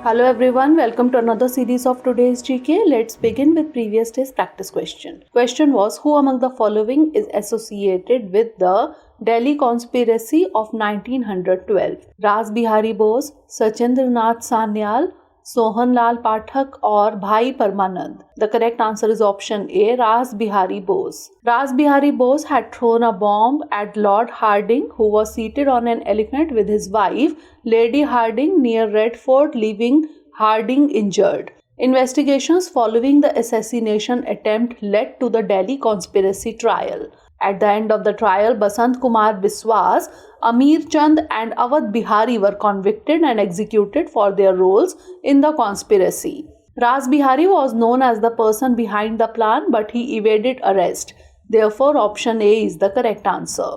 Hello everyone, welcome to another series of today's GK. Let's begin with previous day's practice question. Question was, who among the following is associated with the Delhi conspiracy of 1912? Ras Bihari Bose, Sachendra Nath Sanyal, Sohan Lal Pathak or Bhai Parmanand? The correct answer is option A, Ras Bihari Bose. Ras Bihari Bose had thrown a bomb at Lord Hardinge, who was seated on an elephant with his wife, Lady Hardinge, near Red Fort, leaving Hardinge injured. Investigations following the assassination attempt led to the Delhi conspiracy trial. At the end of the trial, Basant Kumar Biswas, Amir Chand and Awadh Bihari were convicted and executed for their roles in the conspiracy. Ras Bihari was known as the person behind the plan, but he evaded arrest. Therefore, option A is the correct answer.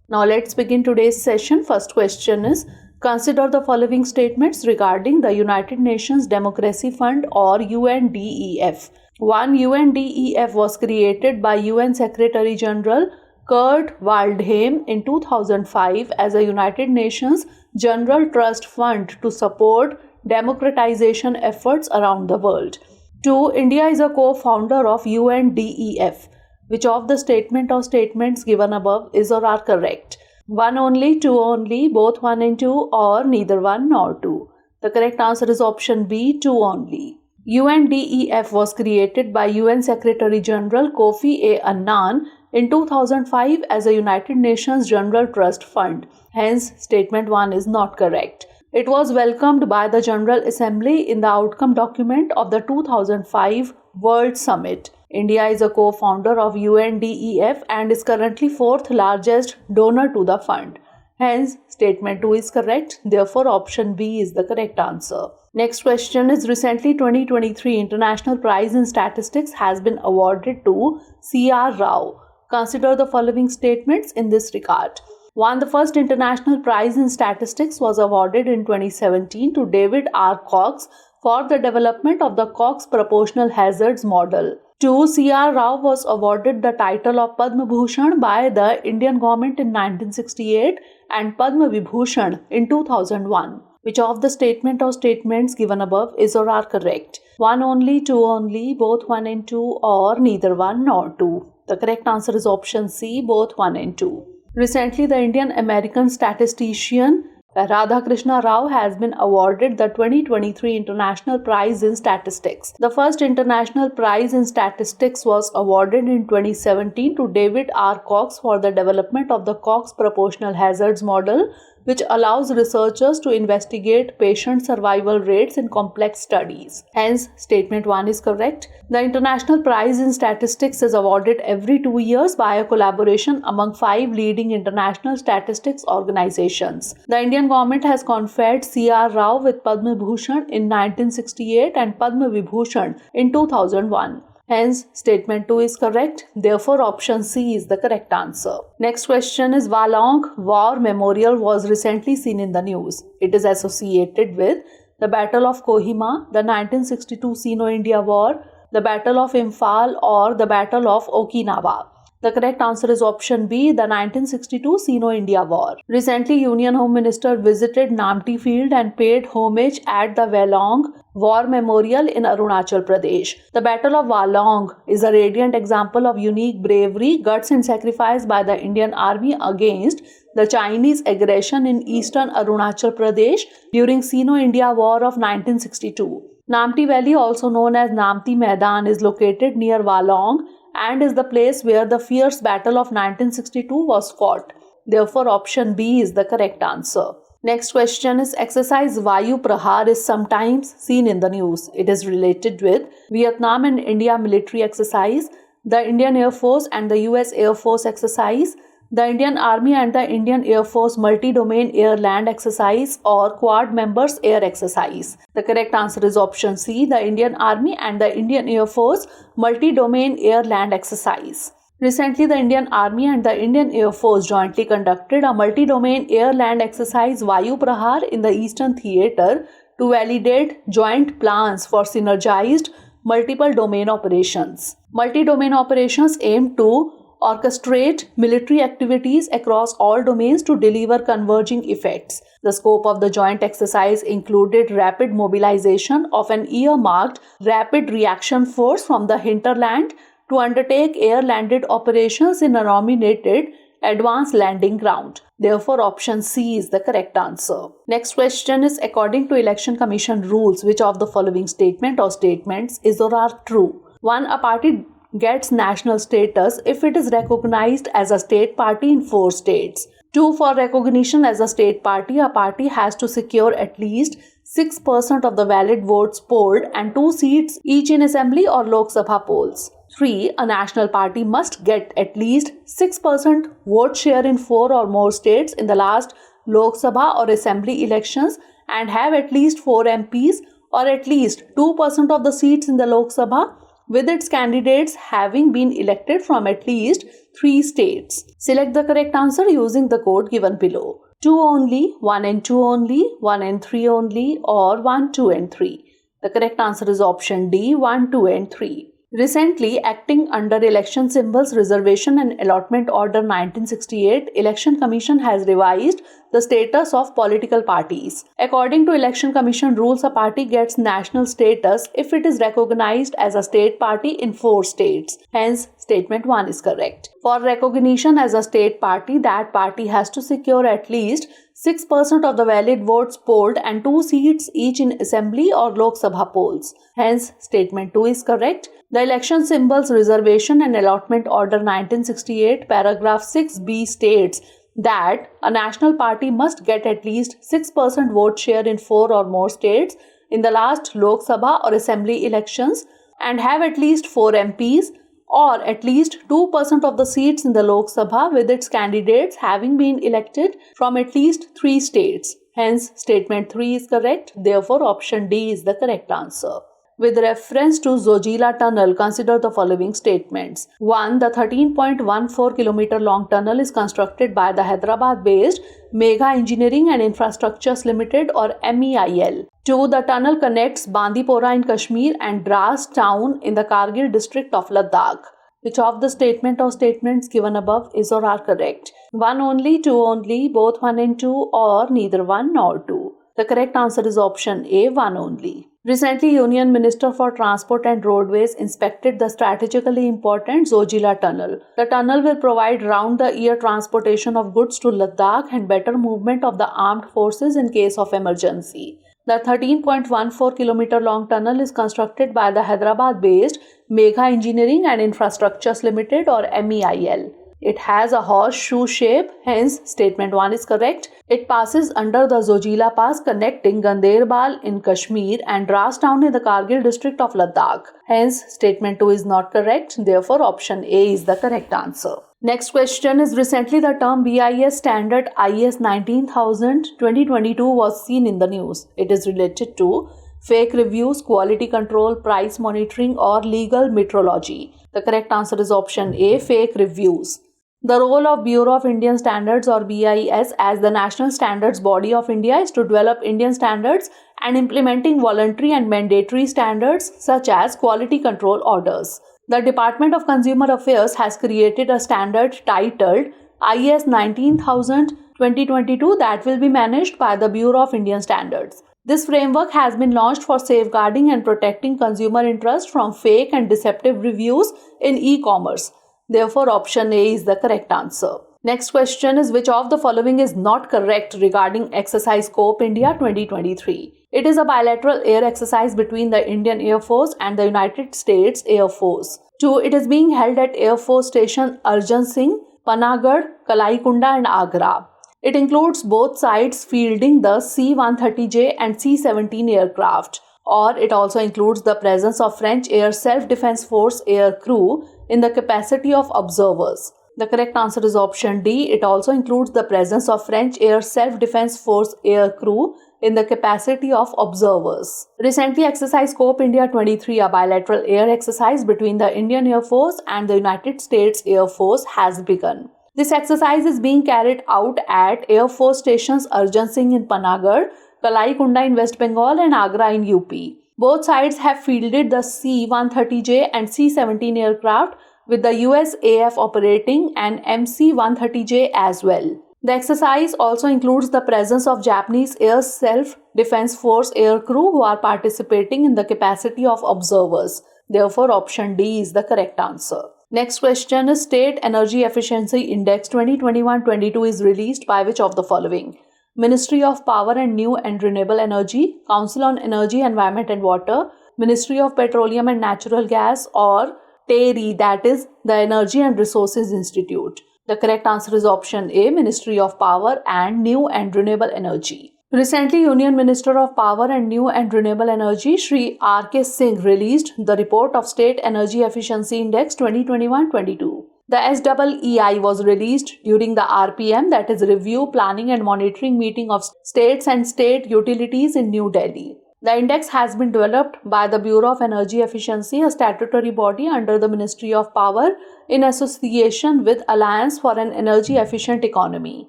Now let's begin today's session. First question is, consider the following statements regarding the United Nations Democracy Fund or UNDEF. 1. UNDEF was created by UN Secretary General Kurt Waldheim in 2005 as a United Nations General Trust Fund to support democratization efforts around the world. 2. India is a co-founder of UNDEF. Which of the statement or statements given above is or are correct? 1 only, 2 only, both 1 and 2, or neither 1 nor 2? The correct answer is option B, 2 only. UNDEF was created by UN Secretary General Kofi A. Annan in 2005 as a United Nations General Trust Fund. Hence, statement 1 is not correct. It was welcomed by the General Assembly in the outcome document of the 2005 World Summit. India is a co-founder of UNDEF and is currently fourth largest donor to the fund. Hence, statement 2 is correct. Therefore, option B is the correct answer. Next question is, recently 2023 International Prize in Statistics has been awarded to C.R. Rao. Consider the following statements in this regard. 1. The first International Prize in Statistics was awarded in 2017 to David R. Cox for the development of the Cox Proportional Hazards Model. 2. C.R. Rao was awarded the title of Padma Bhushan by the Indian government in 1968 and Padma Vibhushan in 2001. Which of the statement or statements given above is or are correct? 1 only, 2 only, both 1 and 2, or neither 1 nor 2? The correct answer is option C, both 1 and 2. Recently, the Indian-American statistician Radhakrishna Rao has been awarded the 2023 International Prize in Statistics. The first International Prize in Statistics was awarded in 2017 to David R. Cox for the development of the Cox Proportional Hazards Model, which allows researchers to investigate patient survival rates in complex studies. Hence, statement 1 is correct. The International Prize in Statistics is awarded every 2 years by a collaboration among 5 leading international statistics organizations. The Indian government has conferred C.R. Rao with Padma Bhushan in 1968 and Padma Vibhushan in 2001. Hence, statement 2 is correct. Therefore, option C is the correct answer. Next question is, Walong War Memorial was recently seen in the news. It is associated with the Battle of Kohima, the 1962 Sino-India War, the Battle of Imphal, or the Battle of Okinawa. The correct answer is option B, the 1962 Sino-India War. Recently, Union Home Minister visited Namti Field and paid homage at the Walong War Memorial in Arunachal Pradesh. The Battle of Walong is a radiant example of unique bravery, guts and sacrifice by the Indian Army against the Chinese aggression in eastern Arunachal Pradesh during Sino-India War of 1962. Namti Valley, also known as Namti Maidan, is located near Walong and is the place where the fierce battle of 1962 was fought. Therefore, option B is the correct answer. Next question is, exercise Vayu Prahar is sometimes seen in the news. It is related with Vietnam and India military exercise, the Indian Air Force and the US Air Force exercise, the Indian Army and the Indian Air Force multi-domain air-land exercise, or Quad members air exercise. The correct answer is option C, the Indian Army and the Indian Air Force multi-domain air-land exercise. Recently, the Indian Army and the Indian Air Force jointly conducted a multi-domain air-land exercise Vayu Prahar in the Eastern Theatre to validate joint plans for synergized multiple domain operations. Multi-domain operations aim to orchestrate military activities across all domains to deliver converging effects. The scope of the joint exercise included rapid mobilization of an earmarked rapid reaction force from the hinterland to undertake air-landed operations in a nominated advanced landing ground. Therefore, option C is the correct answer. Next question is, according to Election Commission rules, which of the following statement or statements is or are true? 1. A party gets national status if it is recognized as a state party in 4 states. 2. For recognition as a state party, a party has to secure at least 6% of the valid votes polled and 2 seats each in Assembly or Lok Sabha polls. 3. A national party must get at least 6% vote share in 4 or more states in the last Lok Sabha or Assembly elections and have at least 4 MPs or at least 2% of the seats in the Lok Sabha, with its candidates having been elected from at least 3 states. Select the correct answer using the code given below. 2 only, 1 and 2 only, 1 and 3 only, or 1, 2 and 3. The correct answer is option D, 1, 2 and 3. Recently, acting under Election Symbols Reservation and Allotment Order 1968, Election Commission has revised the status of political parties. According to Election Commission rules, a party gets national status if it is recognized as a state party in 4 states. Hence, statement 1 is correct. For recognition as a state party, that party has to secure at least 6% of the valid votes polled and 2 seats each in Assembly or Lok Sabha polls. Hence, statement 2 is correct. The Election Symbols Reservation and Allotment Order 1968 paragraph 6b states that a national party must get at least 6% vote share in 4 or more states in the last Lok Sabha or Assembly elections and have at least 4 MPs or at least 2% of the seats in the Lok Sabha, with its candidates having been elected from at least 3 states. Hence, statement 3 is correct. Therefore, option D is the correct answer. With reference to Zojila Tunnel, consider the following statements. 1. The 13.14 km long tunnel is constructed by the Hyderabad-based Megha Engineering and Infrastructures Limited or MEIL. 2. The tunnel connects Bandipora in Kashmir and Dras town in the Kargil district of Ladakh. Which of the statement or statements given above is or are correct? 1 only, 2 only, both 1 and 2, or neither 1 nor 2. The correct answer is option A, 1 only. Recently, Union Minister for Transport and Roadways inspected the strategically important Zojila Tunnel. The tunnel will provide round-the-year transportation of goods to Ladakh and better movement of the armed forces in case of emergency. The 13.14 km long tunnel is constructed by the Hyderabad-based Megha Engineering and Infrastructures Limited or MEIL. It has a horseshoe shape, hence statement 1 is correct. It passes under the Zojila Pass connecting Ganderbal in Kashmir and Dras town in the Kargil district of Ladakh. Hence, statement 2 is not correct. Therefore, option A is the correct answer. Next question is, recently the term BIS standard IS 19000-2022 was seen in the news. It is related to fake reviews, quality control, price monitoring, or legal metrology. The correct answer is option A, fake reviews. The role of Bureau of Indian Standards or BIS as the national standards body of India is to develop Indian standards and implementing voluntary and mandatory standards such as quality control orders. The Department of Consumer Affairs has created a standard titled IS 19000-2022 that will be managed by the Bureau of Indian Standards. This framework has been launched for safeguarding and protecting consumer interest from fake and deceptive reviews in e-commerce. Therefore, option A is the correct answer. Next question is, which of the following is not correct regarding Exercise Scope India 2023? It is a bilateral air exercise between the Indian Air Force and the United States Air Force. 2. It is being held at Air Force Station Arjan Singh, Panagarh, Kalaikunda and Agra. It includes both sides fielding the C-130J and C-17 aircraft. Or it also includes the presence of French Air Self-Defense Force air crew in the capacity of observers. The correct answer is option D. It also includes the presence of French Air Self-Defense Force air crew in the capacity of observers. Recently, Exercise Scope India 23, a bilateral air exercise between the Indian Air Force and the United States Air Force, has begun. This exercise is being carried out at Air Force Stations Arjan Singh in Panagarh, Kalaikunda in West Bengal and Agra in UP. Both sides have fielded the C-130J and C-17 aircraft with the USAF operating an MC-130J as well. The exercise also includes the presence of Japanese Air Self-Defense Force aircrew who are participating in the capacity of observers. Therefore, option D is the correct answer. Next question is State Energy Efficiency Index 2021-22 is released by which of the following? Ministry of Power and New and Renewable Energy, Council on Energy, Environment and Water, Ministry of Petroleum and Natural Gas, or TERI, that is the Energy and Resources Institute. The correct answer is option A, Ministry of Power and New and Renewable Energy. Recently, Union Minister of Power and New and Renewable Energy, Shri R.K. Singh, released the report of State Energy Efficiency Index 2021-22. The SEEI was released during the RPM, that is Review, Planning and Monitoring meeting of states and state utilities in New Delhi. The index has been developed by the Bureau of Energy Efficiency, a statutory body under the Ministry of Power in association with Alliance for an Energy Efficient Economy.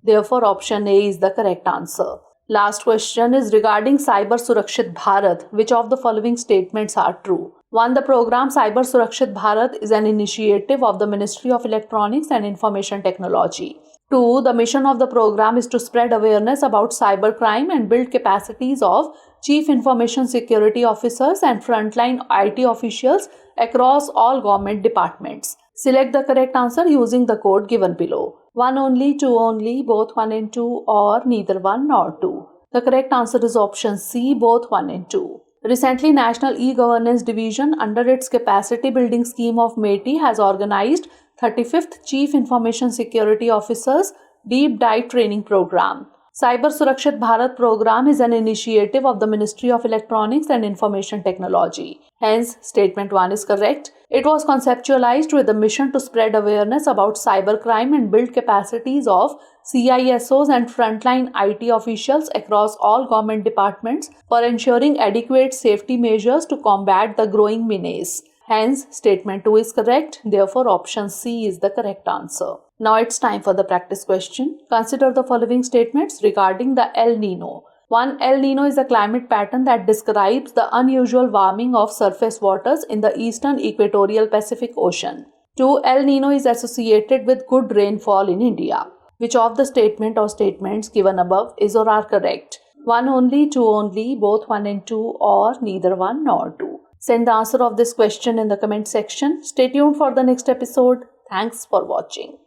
Therefore, option A is the correct answer. Last question is regarding Cyber Surakshit Bharat. Which of the following statements are true? 1. The program Cyber Surakshit Bharat is an initiative of the Ministry of Electronics and Information Technology. 2. The mission of the program is to spread awareness about cybercrime and build capacities of Chief Information Security Officers and frontline IT officials across all government departments. Select the correct answer using the code given below. 1 only, 2 only, both 1 and 2, or neither 1 nor 2. The correct answer is option C, both 1 and 2. Recently, National E-Governance Division under its capacity building scheme of MeitY has organized 35th Chief Information Security Officers Deep Dive Training Program. Cyber Surakshit Bharat program is an initiative of the Ministry of Electronics and Information Technology. Hence, statement 1 is correct. It was conceptualized with the mission to spread awareness about cybercrime and build capacities of CISOs and frontline IT officials across all government departments for ensuring adequate safety measures to combat the growing menace. Hence, statement 2 is correct. Therefore, option C is the correct answer. Now it's time for the practice question. Consider the following statements regarding the El Nino. 1. El Nino is a climate pattern that describes the unusual warming of surface waters in the eastern equatorial Pacific Ocean. 2. El Nino is associated with good rainfall in India. Which of the statement or statements given above is or are correct? 1 only, 2 only, both 1 and 2, or neither 1 nor 2. Send the answer of this question in the comment section. Stay tuned for the next episode. Thanks for watching.